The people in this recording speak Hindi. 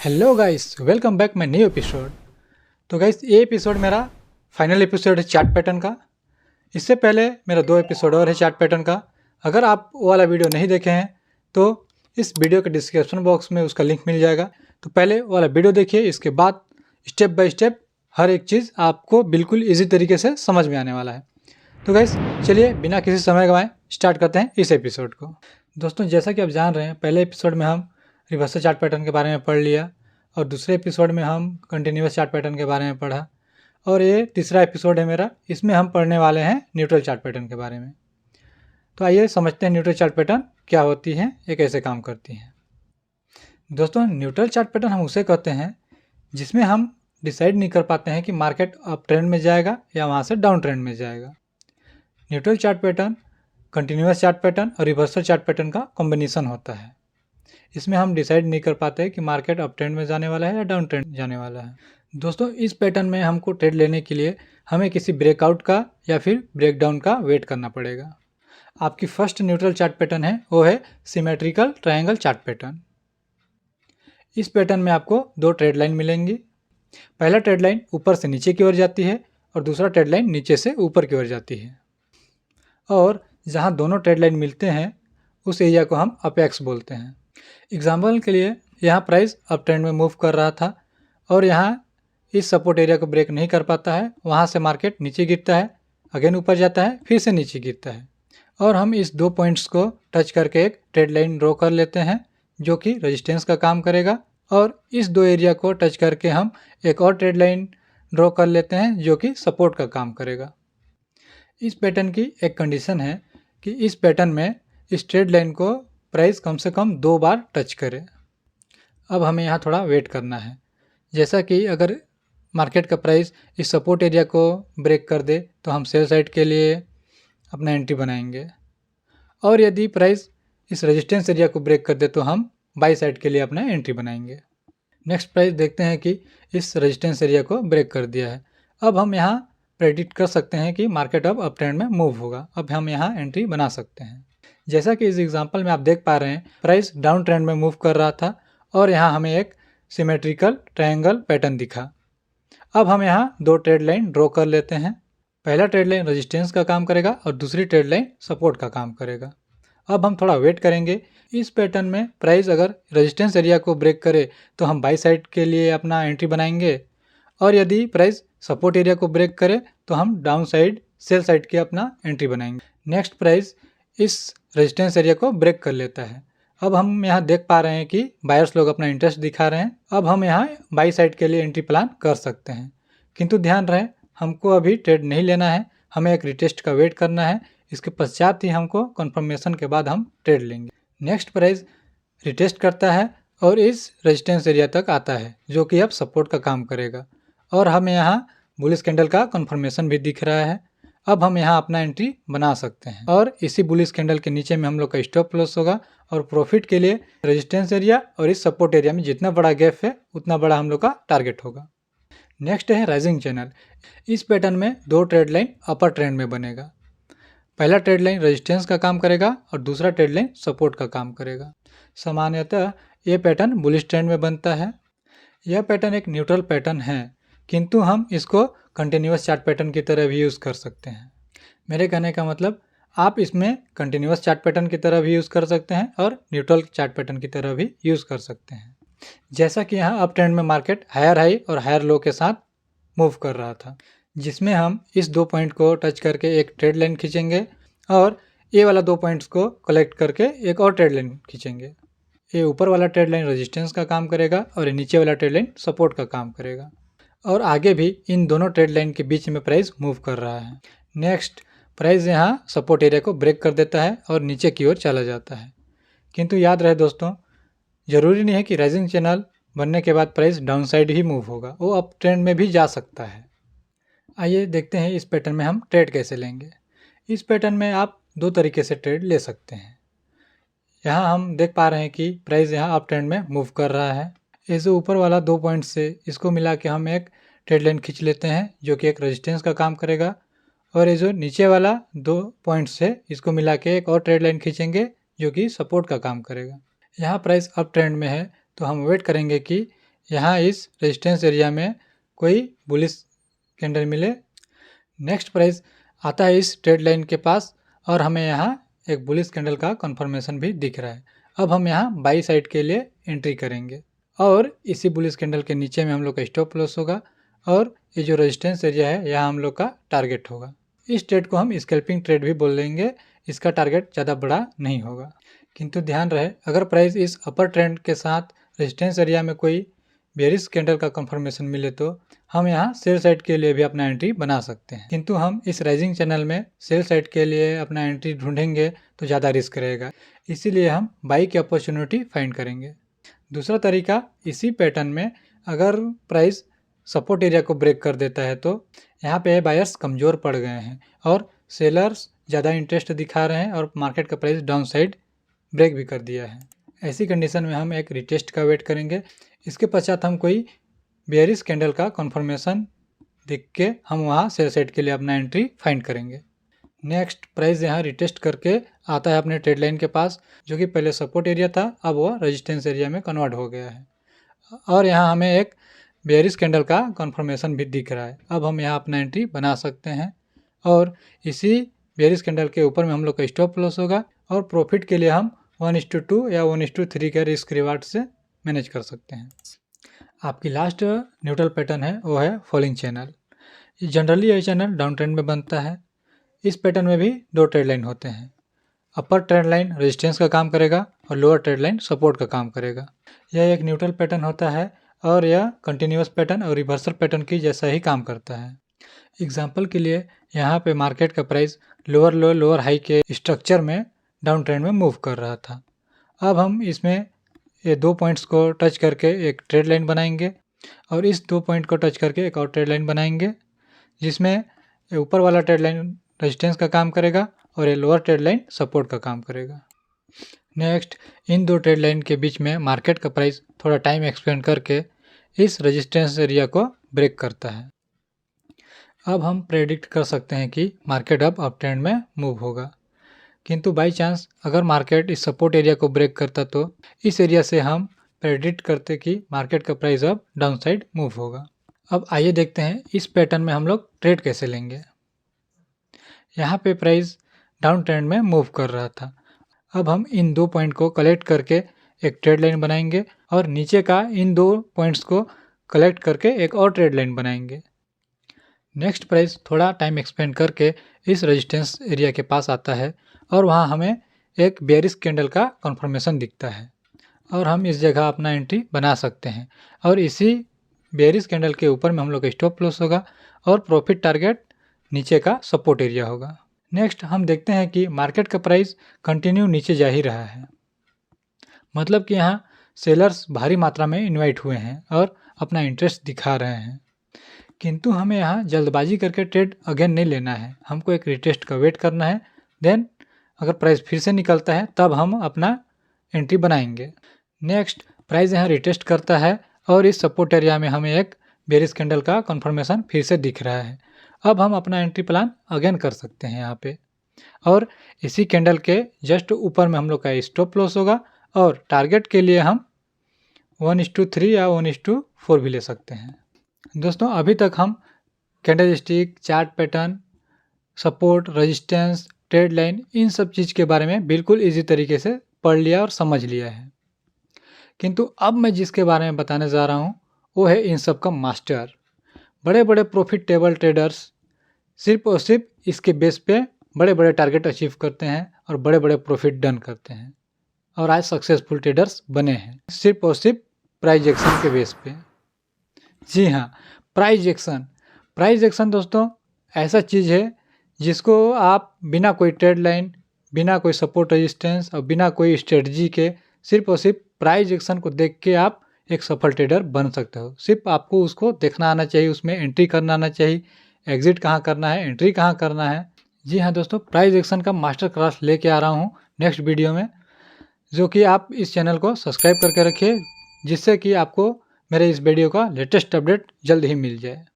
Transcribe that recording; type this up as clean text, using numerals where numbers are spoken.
Hello guys, welcome back my new episode. तो गाइस, ये एपिसोड मेरा फाइनल एपिसोड है चार्ट पैटर्न का। इससे पहले मेरा 2 एपिसोड और है चार्ट पैटर्न का। अगर आप वो वाला वीडियो नहीं देखे हैं तो इस वीडियो के डिस्क्रिप्शन बॉक्स में उसका लिंक मिल जाएगा। तो पहले वो वाला वीडियो देखिए, इसके बाद स्टेप बाय स्टेप हर एक चीज़ आपको बिल्कुल ईजी तरीके से समझ में आने वाला है। तो गाइस, चलिए बिना किसी समय गंवाए स्टार्ट करते हैं इस एपिसोड को। दोस्तों, जैसा कि आप जान रहे हैं, पहले एपिसोड में हम रिवर्सल चार्ट पैटर्न के बारे में पढ़ लिया और दूसरे एपिसोड में हम कंटिन्यूअस चार्ट पैटर्न के बारे में पढ़ा और ये तीसरा एपिसोड है मेरा, इसमें हम पढ़ने वाले हैं न्यूट्रल चार्ट पैटर्न के बारे में। तो आइए समझते हैं न्यूट्रल चार्ट पैटर्न क्या होती है, ये कैसे काम करती है। दोस्तों, न्यूट्रल चार्ट पैटर्न हम उसे कहते हैं जिसमें हम डिसाइड नहीं कर पाते हैं कि मार्केट अप ट्रेंड में जाएगा या वहाँ से डाउन ट्रेंड में जाएगा। Neutral chart pattern continuous chart pattern और रिवर्सल चार्ट पैटर्न का कॉम्बिनेशन होता है। इसमें हम डिसाइड नहीं कर पाते कि मार्केट अप ट्रेंड में जाने वाला है या डाउन ट्रेंड जाने वाला है। दोस्तों, इस पैटर्न में हमको ट्रेड लेने के लिए हमें किसी ब्रेकआउट का या फिर ब्रेकडाउन का वेट करना पड़ेगा। आपकी फर्स्ट न्यूट्रल चार्ट पैटर्न है वो है सिमेट्रिकल ट्रायंगल चार्ट पैटर्न। इस पैटर्न में आपको 2 ट्रेड लाइन मिलेंगी। पहला ट्रेड लाइन ऊपर से नीचे की ओर जाती है और दूसरा ट्रेड लाइन नीचे से ऊपर की ओर जाती है। और जहाँ दोनों ट्रेड लाइन मिलते हैं उस एरिया को हम अपेक्स बोलते हैं। एग्जाम्पल के लिए यहाँ प्राइस अप ट्रेंड में मूव कर रहा था और यहाँ इस सपोर्ट एरिया को ब्रेक नहीं कर पाता है, वहाँ से मार्केट नीचे गिरता है, अगेन ऊपर जाता है, फिर से नीचे गिरता है और हम इस 2 पॉइंट्स को टच करके एक ट्रेड लाइन ड्रॉ कर लेते हैं जो कि रेजिस्टेंस का काम करेगा और इस 2 एरिया को टच करके हम एक और ट्रेड लाइन ड्रॉ कर लेते हैं जो कि सपोर्ट का काम करेगा। इस पैटर्न की एक कंडीशन है कि इस पैटर्न में इस ट्रेड लाइन को प्राइस कम से कम 2 बार टच करे। अब हमें यहाँ थोड़ा वेट करना है। जैसा कि अगर मार्केट का प्राइस इस सपोर्ट एरिया को ब्रेक कर दे तो हम सेल साइड के लिए अपना एंट्री बनाएंगे और यदि प्राइस इस रेजिस्टेंस एरिया को ब्रेक कर दे तो हम बाई साइड के लिए अपना एंट्री बनाएंगे। नेक्स्ट प्राइस देखते हैं कि इस रेजिस्टेंस एरिया को ब्रेक कर दिया है। अब हम यहाँ प्रेडिक्ट कर सकते हैं कि मार्केट अब अप ट्रेंड में मूव होगा। अब हम यहाँ एंट्री बना सकते हैं। जैसा कि इस एग्जांपल में आप देख पा रहे हैं, प्राइस डाउन ट्रेंड में मूव कर रहा था और यहाँ हमें एक सिमेट्रिकल ट्रायंगल पैटर्न दिखा। अब हम यहाँ 2 ट्रेड लाइन ड्रॉ कर लेते हैं। पहला ट्रेड लाइन रेजिस्टेंस का काम करेगा और दूसरी ट्रेड लाइन सपोर्ट का काम करेगा। अब हम थोड़ा वेट करेंगे। इस पैटर्न में प्राइस अगर रेजिस्टेंस एरिया को ब्रेक करे तो हम बाई साइड के लिए अपना एंट्री बनाएंगे और यदि प्राइस सपोर्ट एरिया को ब्रेक करे तो हम डाउन साइड सेल साइड के अपना एंट्री बनाएंगे। नेक्स्ट प्राइस इस रेजिस्टेंस एरिया को ब्रेक कर लेता है। अब हम यहाँ देख पा रहे हैं कि बायर्स लोग अपना इंटरेस्ट दिखा रहे हैं। अब हम यहाँ बाई साइड के लिए एंट्री प्लान कर सकते हैं, किंतु ध्यान रहे हमको अभी ट्रेड नहीं लेना है, हमें एक रिटेस्ट का वेट करना है। इसके पश्चात ही हमको कंफर्मेशन के बाद हम ट्रेड लेंगे। नेक्स्ट प्राइस रिटेस्ट करता है और इस रेजिस्टेंस एरिया तक आता है जो कि अब सपोर्ट का काम करेगा और हमें यहाँ बुलिश कैंडल का कंफर्मेशन भी दिख रहा है। अब हम यहाँ अपना एंट्री बना सकते हैं और इसी बुलिश कैंडल के नीचे में हम लोग का स्टॉप लॉस होगा और प्रॉफिट के लिए रेजिस्टेंस एरिया और इस सपोर्ट एरिया में जितना बड़ा गैप है उतना बड़ा हम लोग का टारगेट होगा। नेक्स्ट है राइजिंग चैनल। इस पैटर्न में 2 ट्रेड लाइन अपर ट्रेंड में बनेगा। पहला ट्रेड लाइन रेजिस्टेंस का काम करेगा और दूसरा ट्रेड लाइन सपोर्ट का काम करेगा। सामान्यतः ये पैटर्न बुलिश ट्रेंड में बनता है। यह पैटर्न एक न्यूट्रल पैटर्न है, किंतु हम इसको कंटिन्यूअस चार्ट पैटर्न की तरह भी यूज़ कर सकते हैं। मेरे कहने का मतलब, आप इसमें कंटिन्यूअस चार्ट पैटर्न की तरह भी यूज़ कर सकते हैं और न्यूट्रल चार्ट पैटर्न की तरह भी यूज़ कर सकते हैं। जैसा कि यहाँ अप ट्रेंड में मार्केट हायर हाई और हायर लो के साथ मूव कर रहा था, जिसमें हम इस 2 पॉइंट को टच करके एक ट्रेड लाइन खींचेंगे और ये वाला 2 पॉइंट्स को कलेक्ट करके एक और ट्रेड लाइन खींचेंगे। ये ऊपर वाला ट्रेड लाइन रेजिस्टेंस का काम करेगा और ये नीचे वाला ट्रेड लाइन सपोर्ट का काम करेगा और आगे भी इन दोनों ट्रेड लाइन के बीच में प्राइस मूव कर रहा है। नेक्स्ट प्राइस यहाँ सपोर्ट एरिया को ब्रेक कर देता है और नीचे की ओर चला जाता है। किंतु याद रहे दोस्तों, ज़रूरी नहीं है कि राइजिंग चैनल बनने के बाद प्राइस डाउन साइड ही मूव होगा, वो अप ट्रेंड में भी जा सकता है। आइए देखते हैं इस पैटर्न में हम ट्रेड कैसे लेंगे। इस पैटर्न में आप 2 तरीके से ट्रेड ले सकते हैं। यहाँ हम देख पा रहे हैं कि प्राइस यहाँ अप ट्रेंड में मूव कर रहा है। ये जो ऊपर वाला 2 पॉइंट से इसको मिला के हम एक ट्रेड लाइन खींच लेते हैं जो कि एक रेजिस्टेंस का काम करेगा और ये जो नीचे वाला 2 पॉइंट से इसको मिला के एक और ट्रेड लाइन खींचेंगे जो कि सपोर्ट का काम करेगा। यहाँ प्राइस अप ट्रेंड में है तो हम वेट करेंगे कि यहाँ इस रेजिस्टेंस एरिया में कोई बुलिश कैंडल मिले। नेक्स्ट प्राइस आता है इस ट्रेड लाइन के पास और हमें यहाँ एक बुलिश कैंडल का कंफर्मेशन भी दिख रहा है। अब हम यहाँ बाई साइड के लिए एंट्री करेंगे और इसी बुलिश कैंडल के नीचे में हम लोग का स्टॉप लॉस होगा और ये जो रेजिस्टेंस एरिया है यहाँ हम लोग का टारगेट होगा। इस ट्रेड को हम स्कैल्पिंग ट्रेड भी बोल देंगे। इसका टारगेट ज़्यादा बड़ा नहीं होगा, किंतु ध्यान रहे अगर प्राइस इस अपर ट्रेंड के साथ रेजिस्टेंस एरिया में कोई बेरिश कैंडल का कंफर्मेशन मिले तो हम यहाँ सेल साइड के लिए भी अपना एंट्री बना सकते हैं, किंतु हम इस राइजिंग चैनल में सेल साइड के लिए अपना एंट्री ढूंढेंगे तो ज़्यादा रिस्क रहेगा, इसीलिए हम बाई की अपॉर्चुनिटी फाइंड करेंगे। दूसरा तरीका, इसी पैटर्न में अगर प्राइस सपोर्ट एरिया को ब्रेक कर देता है तो यहाँ पे बायर्स कमज़ोर पड़ गए हैं और सेलर्स ज़्यादा इंटरेस्ट दिखा रहे हैं और मार्केट का प्राइस डाउन साइड ब्रेक भी कर दिया है। ऐसी कंडीशन में हम एक रिटेस्ट का वेट करेंगे। इसके पश्चात हम कोई बेयरिश कैंडल का कंफर्मेशन देख के हम वहाँ सेल साइड के लिए अपना एंट्री फाइंड करेंगे। नेक्स्ट प्राइस यहाँ रिटेस्ट करके आता है अपने ट्रेड लाइन के पास, जो कि पहले सपोर्ट एरिया था, अब वो रेजिस्टेंस एरिया में कन्वर्ट हो गया है और यहाँ हमें एक बेयरिश कैंडल का कंफर्मेशन भी दिख रहा है। अब हम यहाँ अपना एंट्री बना सकते हैं और इसी बेयरिश कैंडल के ऊपर में हम लोग का स्टॉप लॉस होगा और प्रॉफिट के लिए हम 1:2 या 1:3 के रिस्क रिवार्ड से मैनेज कर सकते हैं। आपकी लास्ट न्यूट्रल पैटर्न है वो है फॉलिंग चैनल। जनरली ये चैनल डाउन ट्रेंड में बनता है। इस पैटर्न में भी दो ट्रेड लाइन होते हैं। अपर ट्रेड लाइन रेजिस्टेंस का काम करेगा और लोअर ट्रेड लाइन सपोर्ट का काम करेगा। यह एक न्यूट्रल पैटर्न होता है और यह कंटिन्यूस पैटर्न और रिवर्सल पैटर्न की जैसा ही काम करता है। एग्जाम्पल के लिए यहाँ पे मार्केट का प्राइस लोअर लो लोअर हाई के स्ट्रक्चर में डाउन ट्रेंड में मूव कर रहा था। अब हम इसमें ये 2 पॉइंट्स को टच करके एक ट्रेड लाइन बनाएंगे और इस 2 पॉइंट को टच करके एक और ट्रेड लाइन बनाएंगे, जिसमें ऊपर वाला ट्रेड लाइन रेजिस्टेंस का काम करेगा और ये लोअर ट्रेड लाइन सपोर्ट का काम करेगा। नेक्स्ट, इन दो ट्रेड लाइन के बीच में मार्केट का प्राइस थोड़ा टाइम एक्सपेंड करके इस रेजिस्टेंस एरिया को ब्रेक करता है। अब हम प्रेडिक्ट कर सकते हैं कि मार्केट अब अप ट्रेंड में मूव होगा, किंतु बाई चांस अगर मार्केट इस सपोर्ट एरिया को ब्रेक करता तो इस एरिया से हम प्रेडिक्ट करते कि मार्केट का प्राइस अब डाउन साइड मूव होगा। अब आइए देखते हैं इस पैटर्न में हम लोग ट्रेड कैसे लेंगे। यहाँ पे प्राइस डाउन ट्रेंड में मूव कर रहा था। अब हम इन 2 पॉइंट को कलेक्ट करके एक ट्रेड लाइन बनाएंगे और नीचे का इन 2 पॉइंट्स को कलेक्ट करके एक और ट्रेड लाइन बनाएंगे। नेक्स्ट प्राइस थोड़ा टाइम एक्सपेंड करके इस रेजिस्टेंस एरिया के पास आता है और वहाँ हमें एक बेयरिश कैंडल का कंफर्मेशन दिखता है और हम इस जगह अपना एंट्री बना सकते हैं और इसी बेयरिश कैंडल के ऊपर में हम लोग का स्टॉप लॉस होगा और प्रॉफिट टारगेट नीचे का सपोर्ट एरिया होगा। नेक्स्ट हम देखते हैं कि मार्केट का प्राइस कंटिन्यू नीचे जा ही रहा है, मतलब कि यहाँ सेलर्स भारी मात्रा में इन्वाइट हुए हैं और अपना इंटरेस्ट दिखा रहे हैं, किंतु हमें यहाँ जल्दबाजी करके ट्रेड अगेन नहीं लेना है। हमको एक रिटेस्ट का वेट करना है, देन अगर प्राइस फिर से निकलता है तब हम अपना एंट्री बनाएंगे। नेक्स्ट प्राइस यहाँ रिटेस्ट करता है और इस सपोर्ट एरिया में हमें एक बेरिश कैंडल का कंफर्मेशन फिर से दिख रहा है। अब हम अपना एंट्री प्लान अगेन कर सकते हैं यहाँ पे और इसी कैंडल के जस्ट ऊपर में हम लोग का स्टॉप लॉस होगा और टारगेट के लिए हम 1:3 या 1:4 भी ले सकते हैं। दोस्तों, अभी तक हम candlestick, chart pattern, support, resistance, trade line, इन सब चीज़ के बारे में बिल्कुल इजी तरीके से पढ़ लिया और समझ लिया है, किंतु अब मैं जिसके बारे में बताने जा रहा हूँ वो है इन सब का मास्टर। बड़े बड़े प्रॉफिटेबल ट्रेडर्स सिर्फ और सिर्फ इसके बेस पे बड़े बड़े टारगेट अचीव करते हैं और बड़े बड़े प्रॉफिट डन करते हैं और आज सक्सेसफुल ट्रेडर्स बने हैं सिर्फ और सिर्फ प्राइस एक्शन के बेस पे। जी हाँ, प्राइस एक्शन दोस्तों ऐसा चीज़ है जिसको आप बिना कोई ट्रेड लाइन, बिना कोई सपोर्ट रेजिस्टेंस और बिना कोई स्ट्रेटजी के सिर्फ और सिर्फ प्राइस एक्शन को देख के आप एक सफल ट्रेडर बन सकते हो। सिर्फ आपको उसको देखना आना चाहिए, उसमें एंट्री करना आना चाहिए, एग्जिट कहाँ करना है, एंट्री कहाँ करना है। जी हाँ दोस्तों, प्राइस एक्शन का मास्टर क्लास लेके आ रहा हूँ नेक्स्ट वीडियो में, जो कि आप इस चैनल को सब्सक्राइब करके रखिए जिससे कि आपको मेरे इस वीडियो का लेटेस्ट अपडेट जल्द ही मिल जाए।